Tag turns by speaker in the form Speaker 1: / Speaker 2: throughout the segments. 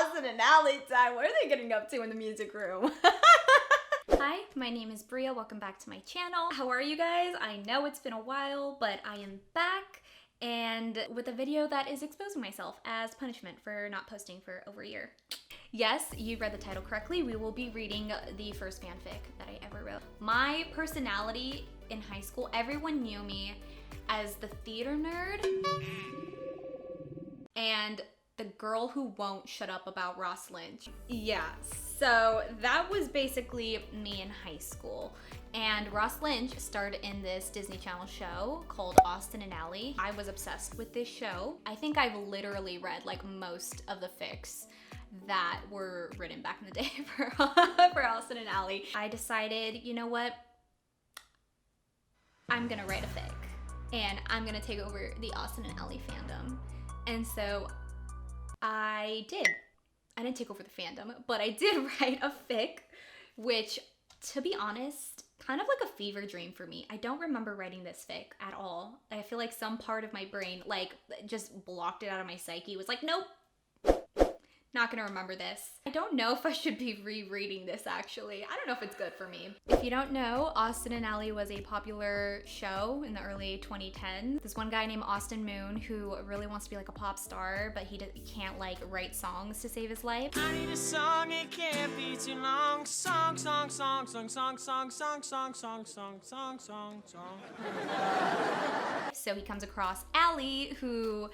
Speaker 1: Austin and Allie time. What are they getting up to in the music room? Hi, my name is Bria. Welcome back to my channel. How are you guys? I know it's been a while, but I am back and with a video that is exposing myself as punishment for not posting for over a year. Yes, you read the title correctly. We will be reading the first fanfic that I ever wrote. My personality in high school, everyone knew me as the theater nerd and the girl who won't shut up about Ross Lynch. Yeah, so that was basically me in high school. And Ross Lynch starred in this Disney Channel show called Austin and Allie. I was obsessed with this show. I think I've literally read like most of the fics that were written back in the day for Austin and Allie. I decided, you know what? I'm gonna write a fic and I'm gonna take over the Austin and Allie fandom. And so I did. I didn't take over the fandom, but I did write a fic, which, to be honest, kind of like a fever dream for me. I don't remember writing this fic at all. I feel like some part of my brain like just blocked it out of my psyche. It was like, nope, not gonna remember this. I don't know if I should be rereading this actually. I don't know if it's good for me. If you don't know, Austin and Allie was a popular show in the early 2010s. This one guy named Austin Moon who really wants to be like a pop star, but he can't like write songs to save his life.
Speaker 2: I need a song, it can't be too long. Song, song, song, song, song, song, song, song, song, song, song, song, song.
Speaker 1: So he comes across Allie, who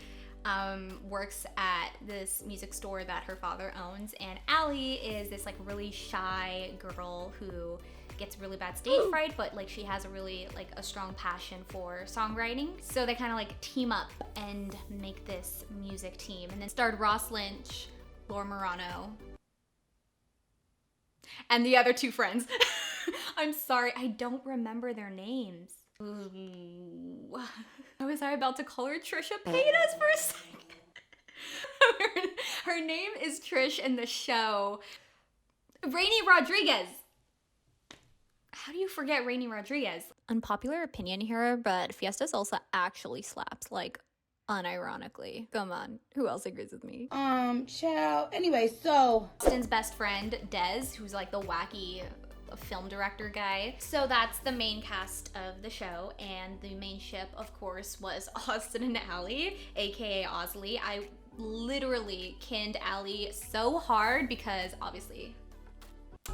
Speaker 1: works at this music store that her father owns, and Allie is this like really shy girl who gets really bad stage fright, but like she has a really like a strong passion for songwriting. So they kind of like team up and make this music team, and then starred Ross Lynch, Laura Marano, and the other two friends. I'm sorry, I don't remember their names. Ooh. Was I about to call her Trisha Paytas for a second? her name is Trish in the show. Rainy Rodriguez. How do you forget Rainy Rodriguez? Unpopular opinion here, but Fiesta Salsa actually slaps, like, unironically. Come on, who else agrees with me?
Speaker 3: Ciao. Anyway, so
Speaker 1: Austin's best friend, Des, who's like the wacky film director guy. So that's the main cast of the show, and the main ship, of course, was Austin and Allie, aka Osley. I literally kinned Allie so hard because obviously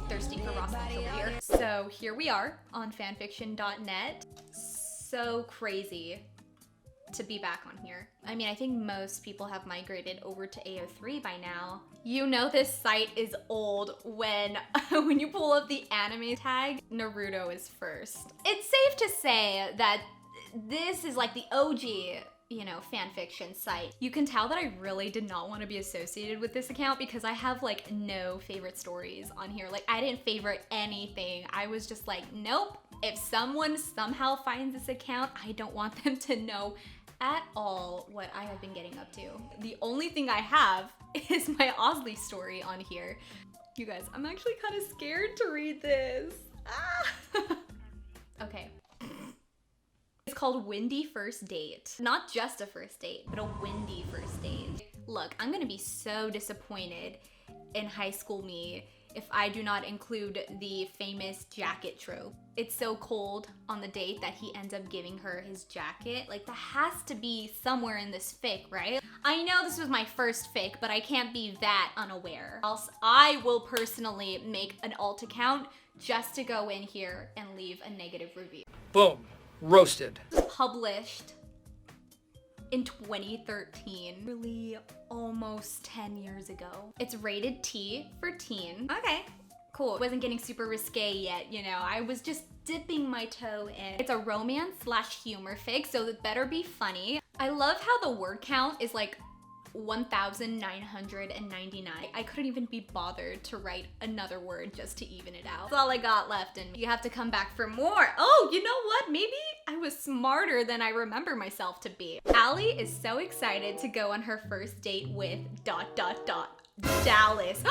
Speaker 1: thirsty for Ross Lynch over here. So here we are on fanfiction.net. So crazy to be back on here. I mean, I think most people have migrated over to AO3 by now. You know this site is old when you pull up the anime tag, Naruto is first. It's safe to say that this is like the OG, you know, fanfiction site. You can tell that I really did not want to be associated with this account because I have like no favorite stories on here. Like I didn't favorite anything. I was just like, nope. If someone somehow finds this account, I don't want them to know at all what I have been getting up to. The only thing I have is my Osley story on here. You guys, I'm actually kind of scared to read this. Ah. Okay. It's called Windy First Date. Not just a first date, but a windy first date. Look, I'm gonna be so disappointed in high school me if I do not include the famous jacket trope. It's so cold on the date that he ends up giving her his jacket. Like that has to be somewhere in this fic, right? I know this was my first fic, but I can't be that unaware. Else I will personally make an alt account just to go in here and leave a negative review.
Speaker 4: Boom, roasted.
Speaker 1: This was published in 2013, really almost 10 years ago. It's rated T for teen. Okay, cool. It wasn't getting super risque yet, you know. I was just dipping my toe in. It's a romance/humor fic, so it better be funny. I love how the word count is like 1,999. I couldn't even be bothered to write another word just to even it out. That's all I got left, and you have to come back for more. Oh, you know what? Maybe I was smarter than I remember myself to be. Allie is so excited to go on her first date with ... Dallas.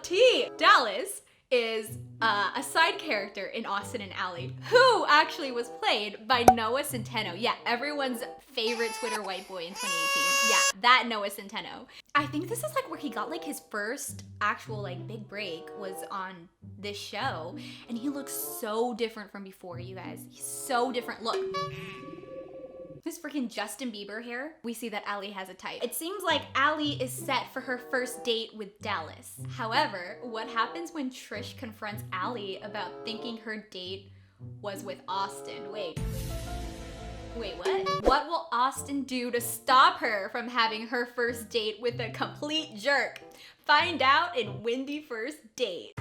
Speaker 1: T. Dallas is a side character in Austin and Ally, who actually was played by Noah Centineo. Yeah, everyone's favorite Twitter white boy in 2018. Yeah, that Noah Centineo. I think this is like where he got like his first actual like big break was on this show, and he looks so different from before, you guys. He's so different. Look. This freaking Justin Bieber hair. We see that Ally has a type. It seems like Ally is set for her first date with Dallas. However, what happens when Trish confronts Ally about thinking her date was with Austin? Wait, what? What will Austin do to stop her from having her first date with a complete jerk? Find out in Wendy First Date.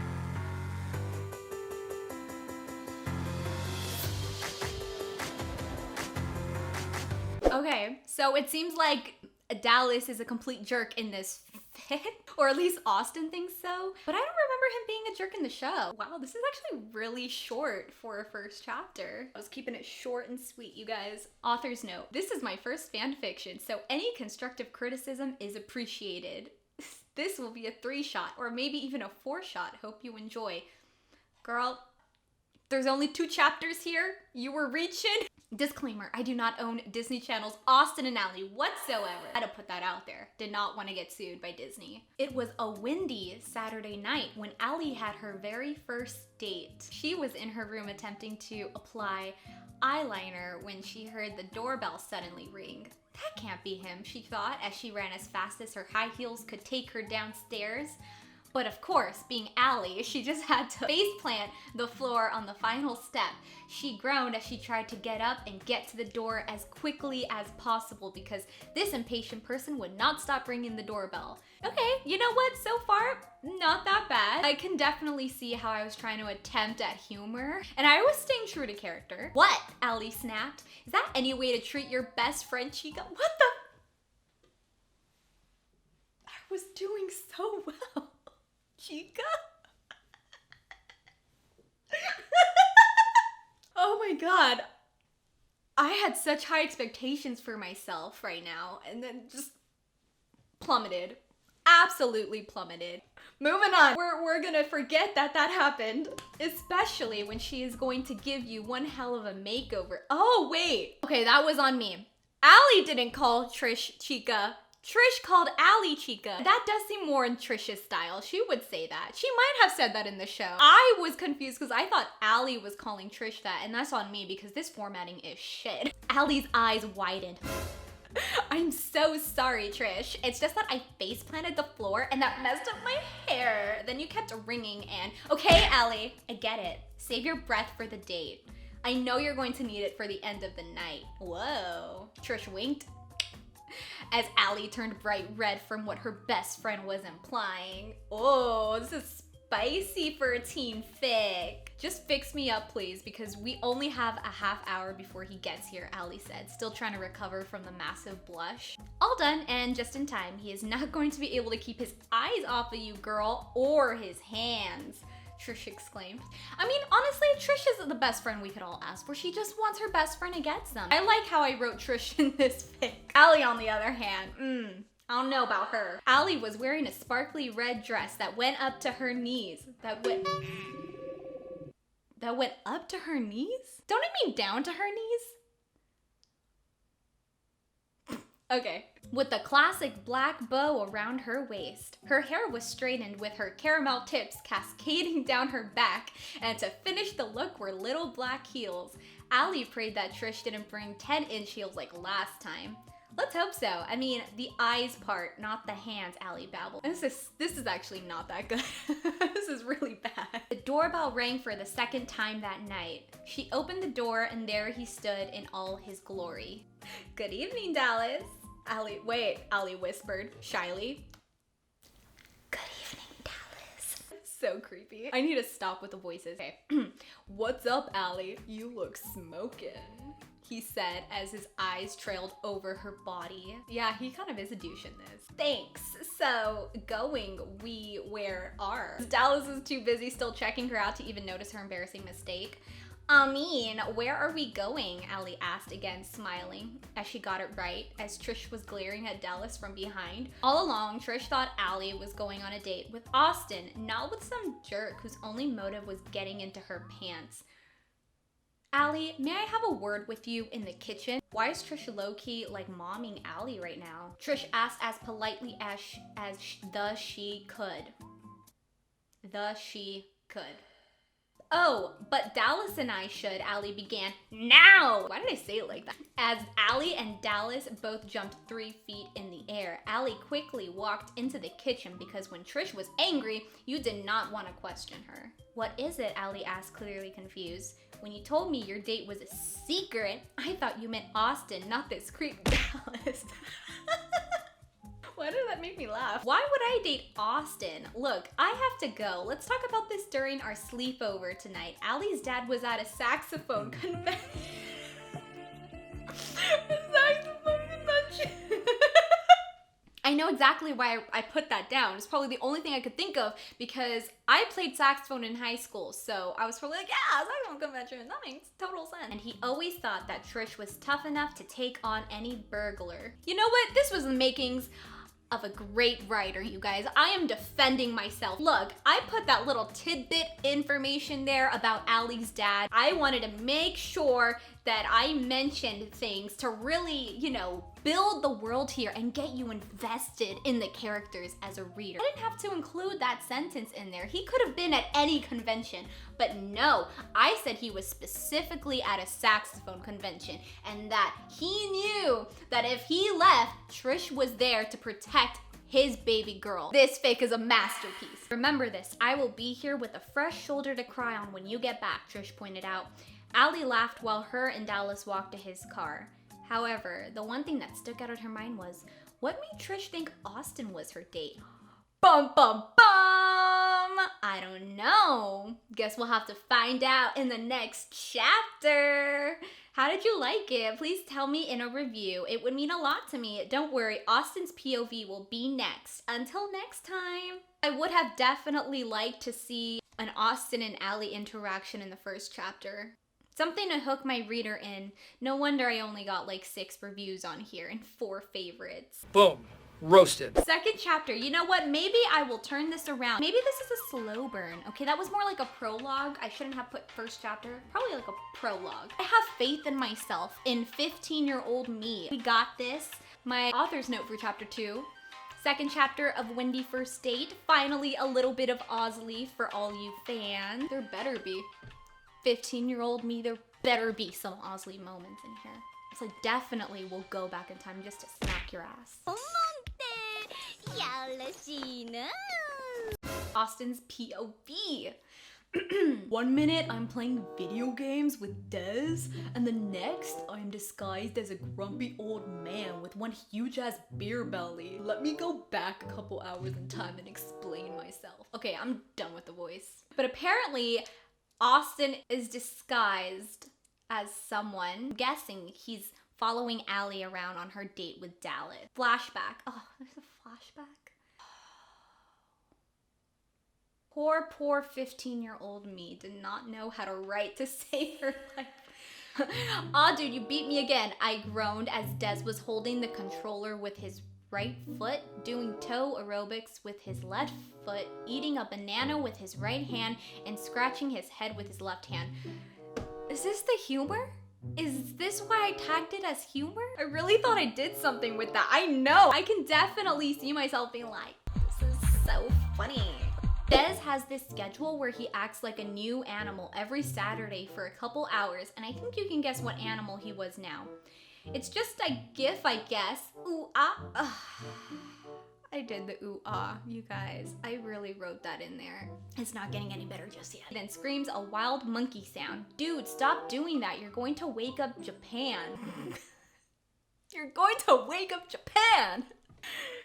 Speaker 1: Okay, so it seems like Dallas is a complete jerk in this fic, or at least Austin thinks so. But I don't remember him being a jerk in the show. Wow, this is actually really short for a first chapter. I was keeping it short and sweet, you guys. Author's note, this is my first fan fiction, so any constructive criticism is appreciated. This will be a 3-shot, or maybe even a 4-shot. Hope you enjoy. Girl, there's only 2 chapters here. You were reaching. Disclaimer, I do not own Disney Channel's Austin and Ally whatsoever. I had to put that out there. Did not want to get sued by Disney. It was a windy Saturday night when Ally had her very first date. She was in her room attempting to apply eyeliner when she heard the doorbell suddenly ring. That can't be him, she thought, as she ran as fast as her high heels could take her downstairs. But of course, being Ally, she just had to faceplant the floor on the final step. She groaned as she tried to get up and get to the door as quickly as possible because this impatient person would not stop ringing the doorbell. Okay, you know what? So far, not that bad. I can definitely see how I was trying to attempt at humor, and I was staying true to character. What? Ally snapped. Is that any way to treat your best friend, Chica? What the? I was doing so well. Chica? Oh my god. I had such high expectations for myself right now, and then just plummeted. Absolutely plummeted. Moving on. We're gonna forget that happened. Especially when she is going to give you one hell of a makeover. Oh, wait. Okay, that was on me. Ally didn't call Trish Chica. Trish called Ally Chica. That does seem more in Trish's style. She would say that. She might have said that in the show. I was confused because I thought Ally was calling Trish that, and that's on me because this formatting is shit. Ally's eyes widened. I'm so sorry, Trish. It's just that I face planted the floor and that messed up my hair. Then you kept ringing and... Okay, Ally, I get it. Save your breath for the date. I know you're going to need it for the end of the night. Whoa. Trish winked as Ally turned bright red from what her best friend was implying. Oh, this is spicy for a teen fic. Just fix me up, please, because we only have a half hour before he gets here, Ally said, still trying to recover from the massive blush. All done, and just in time. He is not going to be able to keep his eyes off of you, girl, or his hands, Trish exclaimed. I mean, honestly, Trish is the best friend we could all ask for. She just wants her best friend to get some. I like how I wrote Trish in this fic. Ally, on the other hand, I don't know about her. Ally was wearing a sparkly red dress that went up to her knees. That went up to her knees? Don't it mean down to her knees? Okay. With the classic black bow around her waist. Her hair was straightened with her caramel tips cascading down her back, and to finish the look were little black heels. Ally prayed that Trish didn't bring 10-inch heels like last time. Let's hope so. I mean, the eyes part, not the hands, Ally babbled. This is actually not that good. This is really bad. The doorbell rang for the second time that night. She opened the door and there he stood in all his glory. Good evening, Dallas. Ally whispered shyly. Good evening, Dallas. So creepy. I need to stop with the voices. Okay. What's up, Ally? You look smokin', he said as his eyes trailed over her body. Yeah, he kind of is a douche in this. Thanks. So, where are? Dallas is too busy still checking her out to even notice her embarrassing mistake. Where are we going? Allie asked again, smiling as she got it right, as Trish was glaring at Dallas from behind. All along, Trish thought Allie was going on a date with Austin, not with some jerk whose only motive was getting into her pants. Allie, may I have a word with you in the kitchen? Why is Trish low-key like momming Allie right now? Trish asked as politely as she could. She could. Oh, but Dallas and I should, Allie began. Now! Why did I say it like that? As Allie and Dallas both jumped 3 feet in the air, Allie quickly walked into the kitchen because when Trish was angry, you did not want to question her. What is it? Allie asked, clearly confused. When you told me your date was a secret, I thought you meant Austin, not this creep Dallas. Why did that make me laugh? Why would I date Austin? Look, I have to go. Let's talk about this during our sleepover tonight. Allie's dad was at a saxophone convention. I know exactly why I put that down. It's probably the only thing I could think of because I played saxophone in high school. So I was probably like, yeah, saxophone convention. That makes total sense. And he always thought that Trish was tough enough to take on any burglar. You know what? This was the makings of a great writer, you guys. I am defending myself. Look, I put that little tidbit information there about Allie's dad. I wanted to make sure that I mentioned things to really, build the world here and get you invested in the characters as a reader. I didn't have to include that sentence in there. He could have been at any convention, but no, I said he was specifically at a saxophone convention and that he knew that if he left, Trish was there to protect his baby girl. This fic is a masterpiece. Remember this, I will be here with a fresh shoulder to cry on when you get back, Trish pointed out. Allie laughed while her and Dallas walked to his car. However, the one thing that stuck out in her mind was, what made Trish think Austin was her date? Bum bum bum! I don't know. Guess we'll have to find out in the next chapter. How did you like it? Please tell me in a review. It would mean a lot to me. Don't worry, Austin's POV will be next. Until next time. I would have definitely liked to see an Austin and Allie interaction in the first chapter. Something to hook my reader in. No wonder I only got like 6 reviews on here and 4 favorites.
Speaker 4: Boom. Roasted.
Speaker 1: Second chapter. You know what? Maybe I will turn this around. Maybe this is a slow burn. Okay, that was more like a prologue. I shouldn't have put first chapter. Probably like a prologue. I have faith in myself, in 15-year-old me. We got this. My author's note for chapter 2. Second chapter of Wendy First Date. Finally, a little bit of Osley for all you fans. There better be. 15-year-old me, there better be some Osley moments in here. So I definitely will go back in time just to smack your ass. Austin's POV. 1 minute I'm playing video games with Des, and the next I'm disguised as a grumpy old man with one huge ass beer belly. Let me go back a couple hours in time and explain myself. Okay, I'm done with the voice. But apparently, Austin is disguised as someone. I'm guessing he's following Allie around on her date with Dallas. Flashback. Oh, there's a flashback. Poor 15-year-old me did not know how to write to save her life. Aw, dude, you beat me again. I groaned as Des was holding the controller with his right foot, doing toe aerobics with his left foot, eating a banana with his right hand, and scratching his head with his left hand. Is this the humor? Is this why I tagged it as humor? I really thought I did something with that. I know! I can definitely see myself being like, this is so funny. Des has this schedule where he acts like a new animal every Saturday for a couple hours, and I think you can guess what animal he was now. It's just a gif, I guess. Ooh, ah. Ugh. I did the ooh, ah, you guys. I really wrote that in there. It's not getting any better just yet. Then screams a wild monkey sound. Dude, stop doing that. You're going to wake up Japan. You're going to wake up Japan.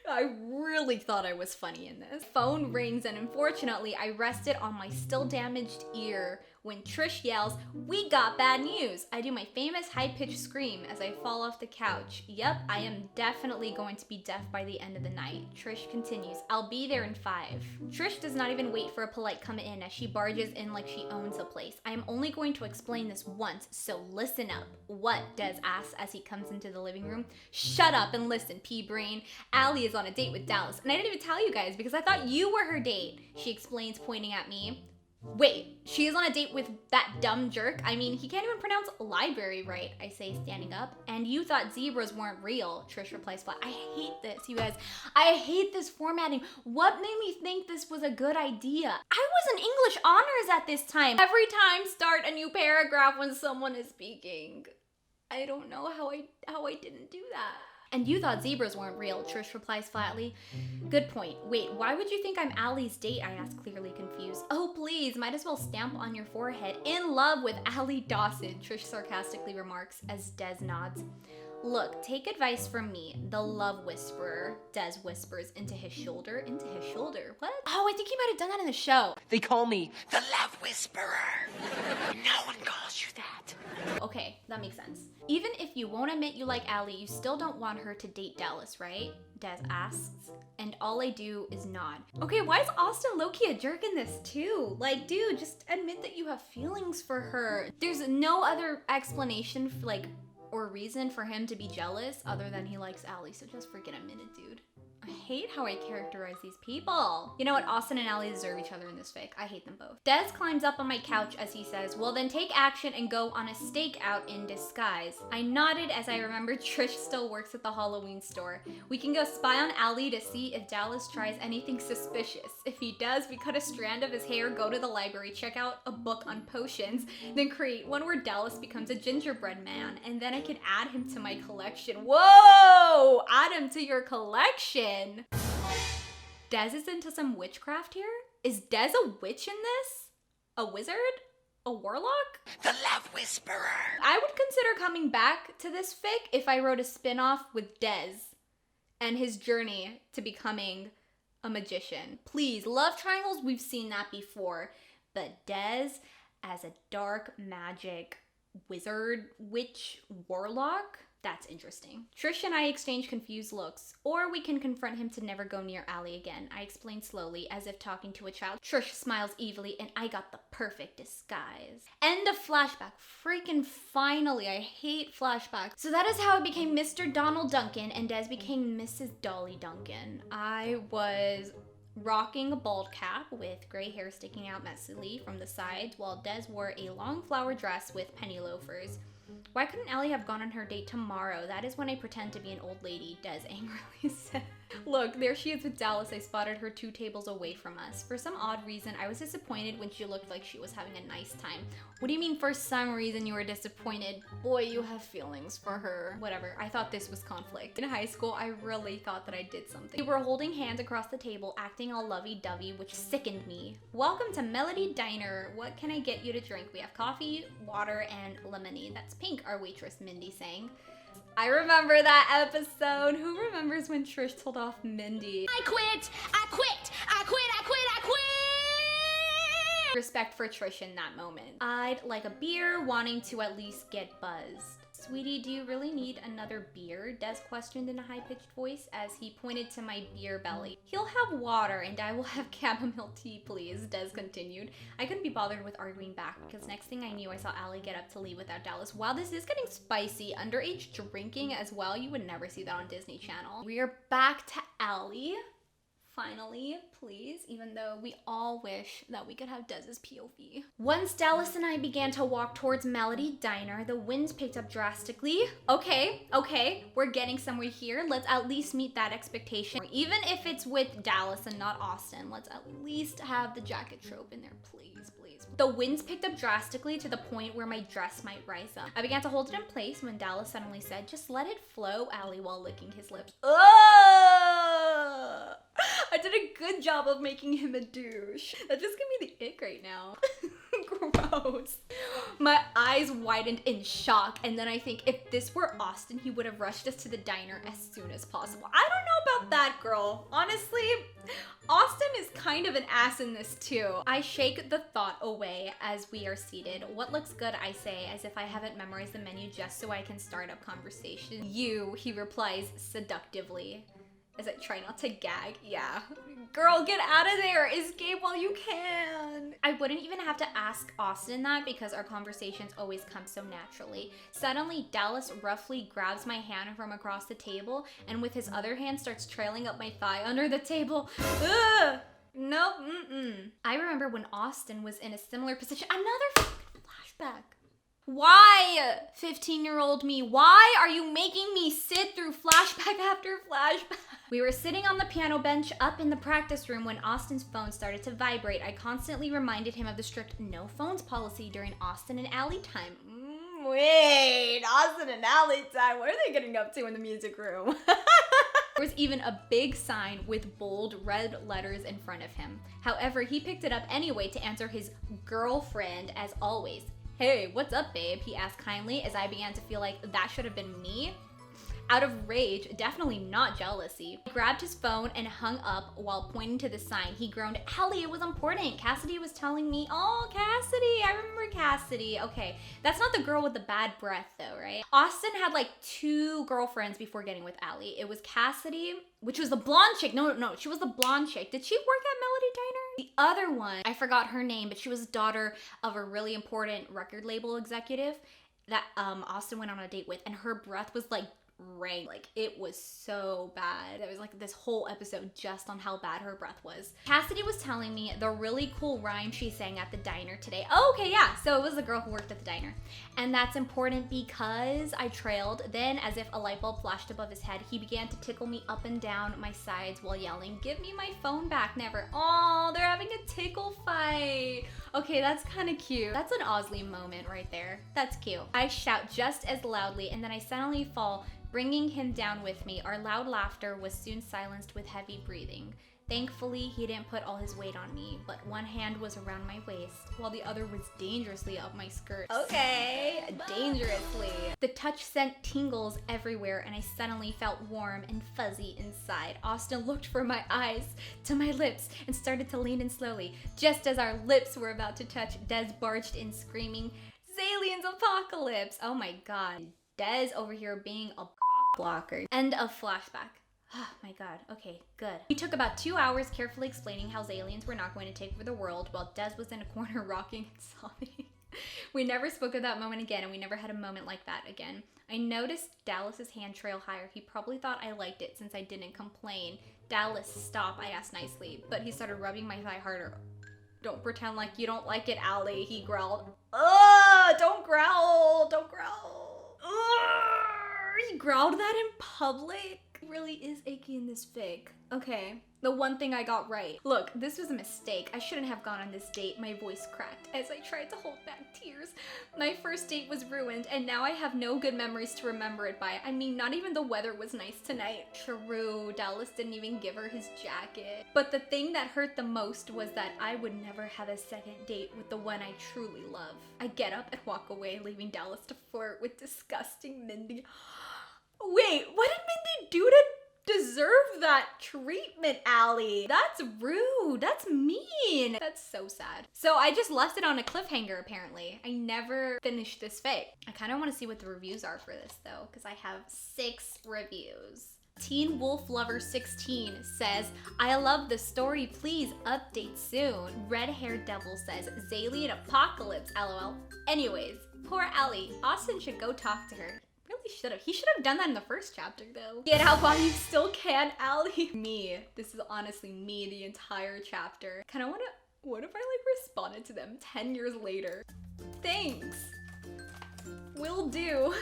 Speaker 1: I really thought I was funny in this. Phone rings and unfortunately I rested on my still damaged ear when Trish yells, "We got bad news." I do my famous high-pitched scream as I fall off the couch. Yep, I am definitely going to be deaf by the end of the night. Trish continues, "I'll be there in 5. Trish does not even wait for a polite come in as she barges in like she owns the place. I am only going to explain this once, so listen up. What? Des asks as he comes into the living room. Shut up and listen, pea-brain. Allie is on a date with Dallas, and I didn't even tell you guys because I thought you were her date, she explains, pointing at me. Wait, she is on a date with that dumb jerk? I mean, he can't even pronounce library right, I say, standing up. And you thought zebras weren't real, Trish replies flat. I hate this, you guys. I hate this formatting. What made me think this was a good idea? I was in English honors at this time. Every time start a new paragraph when someone is speaking. I don't know how I didn't do that. And you thought zebras weren't real, Trish replies flatly. Good point. Wait, why would you think I'm Allie's date? I ask, clearly confused. Oh, please, might as well stamp on your forehead. In love with Allie Dawson, Trish sarcastically remarks as Des nods. Look, take advice from me, the love whisperer, Des whispers into his shoulder. Into his shoulder? What? Oh, I think he might have done that in the show.
Speaker 5: They call me the Love Whisperer. No one calls you that.
Speaker 1: Okay, that makes sense. Even if you won't admit you like Allie, you still don't want her to date Dallas, right? Des asks. And all I do is nod. Okay, why is Austin low-key a jerk in this too? Like, dude, just admit that you have feelings for her. There's no other explanation for, like, or reason for him to be jealous other than he likes Allie, so just freaking admit it, dude. I hate how I characterize these people. You know what? Austin and Allie deserve each other in this fic. I hate them both. Des climbs up on my couch as he says, well then take action and go on a stakeout in disguise. I nodded as I remembered Trish still works at the Halloween store. We can go spy on Allie to see if Dallas tries anything suspicious. If he does, we cut a strand of his hair, go to the library, check out a book on potions, then create one where Dallas becomes a gingerbread man, and then I can add him to my collection. Whoa! Add him to your collection! Des is into some witchcraft here? Is Des a witch in this? A wizard? A warlock?
Speaker 5: The Love Whisperer.
Speaker 1: I would consider coming back to this fic if I wrote a spin-off with Des and his journey to becoming a magician. Please, love triangles, we've seen that before. But Des as a dark magic wizard, witch, warlock? That's interesting. Trish and I exchange confused looks, or we can confront him to never go near Allie again. I explain slowly, as if talking to a child. Trish smiles evilly, and I got the perfect disguise. End of flashback. Freaking finally. I hate flashbacks. So that is how I became Mr. Donald Duncan, and Des became Mrs. Dolly Duncan. I was rocking a bald cap with gray hair sticking out messily from the sides, while Des wore a long flower dress with penny loafers. Why couldn't Allie have gone on her date tomorrow? That is when I pretend to be an old lady, Des angrily said. Look, there she is with Dallas. I spotted her 2 tables away from us. For some odd reason, I was disappointed when she looked like she was having a nice time. What do you mean for some reason you were disappointed? Boy, you have feelings for her. Whatever, I thought this was conflict. In high school, I really thought that I did something. We were holding hands across the table, acting all lovey-dovey, which sickened me. Welcome to Melody Diner. What can I get you to drink? We have coffee, water, and lemonade. That's pink, our waitress Mindy sang. I remember that episode. Who remembers when Trish told off Mindy?
Speaker 6: I quit! I quit! I quit! I quit! I quit!
Speaker 1: Respect for Trish in that moment. I'd like a beer, wanting to at least get buzzed. Sweetie, do you really need another beer? Des questioned in a high-pitched voice as he pointed to my beer belly. He'll have water and I will have chamomile tea, please, Des continued. I couldn't be bothered with arguing back because next thing I knew I saw Allie get up to leave without Dallas. Wow, this is getting spicy. Underage drinking as well. You would never see that on Disney Channel. We're back to Allie. Finally, please, even though we all wish that we could have Dez's POV. Once Dallas and I began to walk towards Melody Diner, the winds picked up drastically. Okay, we're getting somewhere here. Let's at least meet that expectation. Even if it's with Dallas and not Austin, let's at least have the jacket trope in there, please, please. The winds picked up drastically to the point where my dress might rise up. I began to hold it in place when Dallas suddenly said, just let it flow, Allie, while licking his lips. Ugh! I did a good job of making him a douche. That just gave me the ick right now. Gross. My eyes widened in shock, and then I think if this were Austin, he would have rushed us to the diner as soon as possible. I don't know about that, girl. Honestly, Austin is kind of an ass in this too. I shake the thought away as we are seated. What looks good, I say, as if I haven't memorized the menu just so I can start up conversation. You, he replies seductively. As I try not to gag. Yeah. Girl, get out of there. Escape while you can. I wouldn't even have to ask Austin that because our conversations always come so naturally. Suddenly, Dallas roughly grabs my hand from across the table and with his other hand starts trailing up my thigh under the table. Ugh. Nope. I remember when Austin was in a similar position. Another flashback. Why, 15-year-old me? Why are you making me sit through flashback after flashback? We were sitting on the piano bench up in the practice room when Austin's phone started to vibrate. I constantly reminded him of the strict no phones policy during Austin and Allie time. Wait, Austin and Allie time? What are they getting up to in the music room? There was even a big sign with bold red letters in front of him. However, he picked it up anyway to answer his girlfriend as always. Hey, what's up, babe? He asked kindly as I began to feel like that should have been me. Out of rage, definitely not jealousy, he grabbed his phone and hung up while pointing to the sign. He groaned, Allie, it was important. Cassidy was telling me. Oh, Cassidy, I remember Cassidy. Okay, that's not the girl with the bad breath though, right? Austin had like 2 girlfriends before getting with Allie. It was Cassidy, which was the blonde chick. No, she was the blonde chick. Did she work at Melody Diner? The other one, I forgot her name, but she was the daughter of a really important record label executive that Austin went on a date with, and her breath was like rank. Like, it was so bad. There was like this whole episode just on how bad her breath was. Cassidy was telling me the really cool rhyme she sang at the diner today. Oh, okay, yeah. So it was the girl who worked at the diner. And that's important because I trailed. Then, as if a light bulb flashed above his head, he began to tickle me up and down my sides while yelling, give me my phone back, never. Oh, they're having a tickle fight. Okay, that's kind of cute. That's an Osley moment right there. That's cute. I shout just as loudly and then I suddenly fall, bringing him down with me. Our loud laughter was soon silenced with heavy breathing. Thankfully, he didn't put all his weight on me, but one hand was around my waist, while the other was dangerously up my skirt. Okay, dangerously. The touch sent tingles everywhere, and I suddenly felt warm and fuzzy inside. Austin looked from my eyes to my lips and started to lean in slowly. Just as our lips were about to touch, Des barged in screaming, Zalien's apocalypse! Oh my god. Des over here being a blocker. End of flashback. Oh my god, okay, good. We took about 2 hours carefully explaining how aliens were not going to take over the world while Des was in a corner rocking and sobbing. We never spoke of that moment again and we never had a moment like that again. I noticed Dallas's hand trail higher. He probably thought I liked it since I didn't complain. Dallas, stop, I asked nicely, but he started rubbing my thigh harder. Don't pretend like you don't like it, Allie, he growled. Ugh, don't growl, don't growl. Ugh, he growled that in public? Really is achy in this fic. Okay, the one thing I got right. Look, this was a mistake. I shouldn't have gone on this date. My voice cracked as I tried to hold back tears. My first date was ruined and now I have no good memories to remember it by. I mean, not even the weather was nice tonight. True, Dallas didn't even give her his jacket. But the thing that hurt the most was that I would never have a second date with the one I truly love. I get up and walk away, leaving Dallas to flirt with disgusting Mindy. Wait, what did Mindy do to deserve that treatment, Allie? That's rude. That's mean. That's so sad. So I just left it on a cliffhanger, apparently. I never finished this fic. I kind of want to see what the reviews are for this, though, because I have 6 reviews. Teen Wolf Lover 16 says, I love the story, please update soon. Red Hair Devil says, Zalien apocalypse, lol. Anyways, poor Allie. Austin should go talk to her. Should have. He should have done that in the first chapter, though. Get out while you still can, Allie. Me. This is honestly me the entire chapter. Kind of want to... What if I, like, responded to them 10 years later? Thanks. Will do.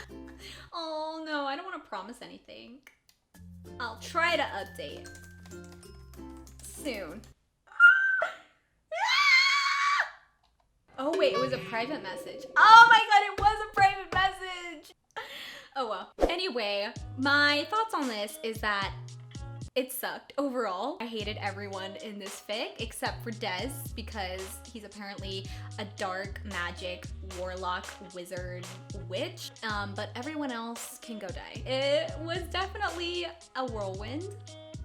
Speaker 1: Oh, no. I don't want to promise anything. I'll try to update. Soon. Oh, wait. It was a private message. Oh, my God. It was a private message. Oh well. Anyway, my thoughts on this is that it sucked overall. I hated everyone in this fic except for Des because he's apparently a dark magic warlock wizard witch, but everyone else can go die. It was definitely a whirlwind.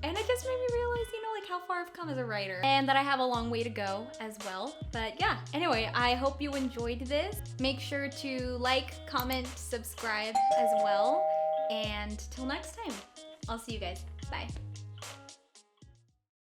Speaker 1: And it just made me realize, you know, like how far I've come as a writer and that I have a long way to go as well. But yeah, anyway, I hope you enjoyed this. Make sure to like, comment, subscribe as well. And till next time, I'll see you guys. Bye.